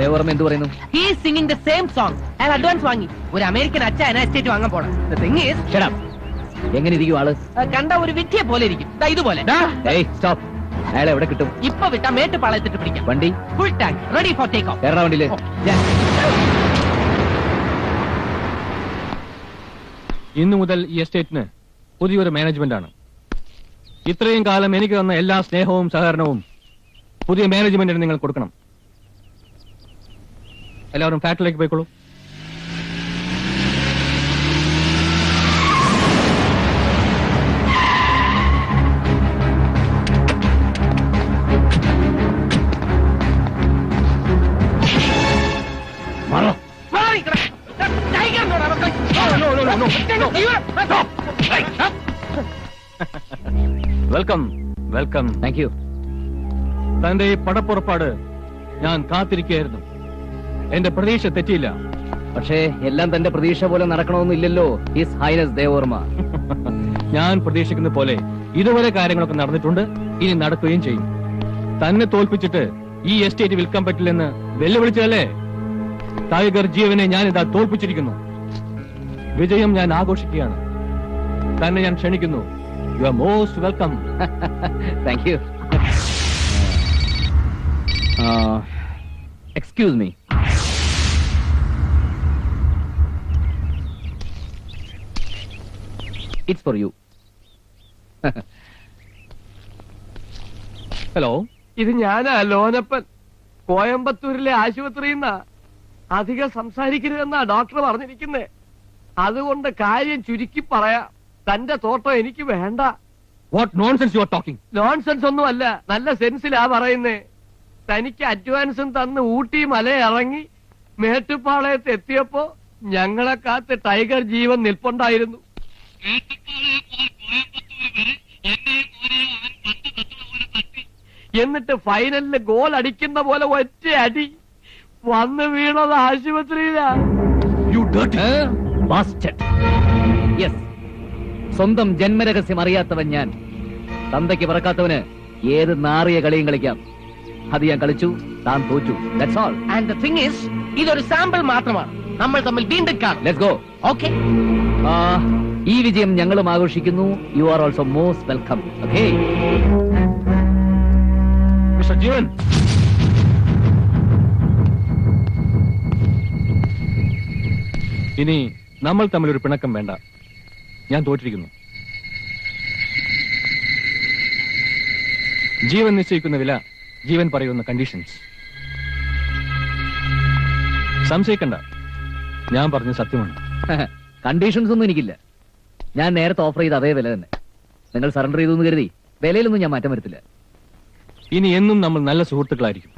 ദേവർമ്മ എന്ത് പറയുന്നു? He is singing the same song. അയാൾ അഡ്വാൻസ് വാങ്ങി. ഒരു അമേരിക്കൻ അച്ഛൻ എസ്റ്റേറ്റ് വാങ്ങാൻ പോണം. The thing is, Shut up. എങ്ങനെ ഇരിക്കും ആള്? കണ്ട ഒരു വിറ്റിയെ പോലെ ഇരിക്കും. ഇതുപോലെ. സ്റ്റോപ്പ്. അയാളെ എവിടെ കിട്ടും? ഇപ്പൊ വിട്ടാ മേട്ടുപാളയത്തിട്ട് പിടിക്കാം. വണ്ടി full tank, ready for take off. Kerala വണ്ടിയില്. ഇന്നു മുതൽ ഈ എസ്റ്റേറ്റിന് പുതിയൊരു മാനേജ്മെന്റ് ആണ്. ഇത്രയും കാലം എനിക്ക് തന്ന എല്ലാ സ്നേഹവും സഹകരണവും പുതിയ മാനേജ്മെന്റിന് നിങ്ങൾ കൊടുക്കണം. എല്ലാവരും ഫ്ലാറ്റിലേക്ക് പോയിക്കോളൂ. Welcome welcome. Thank you. തന്റെ ഈ പടപ്പുറപ്പാട് ഞാൻ കാത്തിരിക്കുകയായിരുന്നു. എന്റെ പ്രതീക്ഷ തെറ്റിയില്ല. പക്ഷേ എല്ലാം തന്റെ പ്രതീക്ഷ പോലെ നടക്കണമെന്നില്ലല്ലോ ഹിസ് ഹൈനസ് ദേവർമ്മ. ഞാൻ പ്രതീക്ഷിക്കുന്ന പോലെ ഇതുവരെ കാര്യങ്ങളൊക്കെ നടന്നിട്ടുണ്ട്, ഇനി നടക്കുകയും ചെയ്യും. തന്നെ തോൽപ്പിച്ചിട്ട് ഈ എസ്റ്റേറ്റ് വിൽക്കാൻ പറ്റില്ലെന്ന് വെല്ലുവിളിച്ചതല്ലേ? ടൈഗർ ജീവനെ ഞാൻ ഇതാ തോൽപ്പിച്ചിരിക്കുന്നു. വിജയം ഞാൻ ആഘോഷിക്കുകയാണ്. തന്നെ ഞാൻ ക്ഷണിക്കുന്നു. You are most welcome. Thank you. Excuse me. It's for you. Hello, ഇത് ഞാനാ ലോനപ്പൻ. കോയമ്പത്തൂരിലെ ആശുപത്രിയിൽ നിന്നാ. അധികം സംസാരിക്കരുതെന്നാ ഡോക്ടർ പറഞ്ഞിരിക്കുന്നേ. അതുകൊണ്ട് കാര്യം ചുരുക്കി പറയാം. തന്റെ തോട്ടം എനിക്ക് വേണ്ട. What nonsense you are talking? Nonsense ഒന്നും അല്ല, നല്ല സെൻസിലാ പറയുന്നേ. തനിക്ക് അഡ്വാൻസും തന്ന് ഊട്ടി മല ഇറങ്ങി മേട്ടുപ്പാളയത്ത് എത്തിയപ്പോ ഞങ്ങളെ കാത്ത് ടൈഗർ ജീവൻ നിൽപ്പുണ്ടായിരുന്നു. എന്നിട്ട് ഫൈനലില് ഗോൾ അടിക്കുന്ന പോലെ ഒറ്റ അടി. വന്ന് വീണത് ആശുപത്രിയിലാ. യെസ്, സ്വന്തം ജന്മരഹസ്യം അറിയാത്തവൻ ഞാൻ. തന്തയ്ക്ക് പറക്കാത്തവന് ഏത് നാറിയ കളിയും കളിക്കാം. അത് ഞാൻ കളിച്ചു, താൻ തോറ്റു. That's all. And the thing is, ഇതൊരു സാമ്പിൾ മാത്രമാണ്. നമ്മൾ തമ്മിൽ വീണ്ടും കാണും. Let's go. ഓക്കെ. ഈ വിജയം ഞങ്ങളും ആഘോഷിക്കുന്നു. You are also most welcome. Okay mister Jeevan, ഇനി നമ്മൾ തമ്മിൽ ഒരു പിണക്കം വേണ്ട. ഞാൻ തോറ്റിരിക്കുന്നു. ജീവൻ നിശ്ചയിക്കുന്ന വില, ജീവൻ പറയുന്ന കണ്ടീഷൻസ്. സംശയിക്കണ്ട, ഞാൻ പറഞ്ഞ സത്യമാണ്. കണ്ടീഷൻസ് ഒന്നും എനിക്കില്ല. ഞാൻ നേരത്തെ ഓഫർ ചെയ്ത അതേ വില തന്നെ. നിങ്ങൾ സറണ്ടർ ചെയ്തു എന്ന് കരുതി വിലയിലൊന്നും ഞാൻ മാറ്റം വരുത്തില്ല. ഇനി എന്നും നമ്മൾ നല്ല സുഹൃത്തുക്കളായിരിക്കും.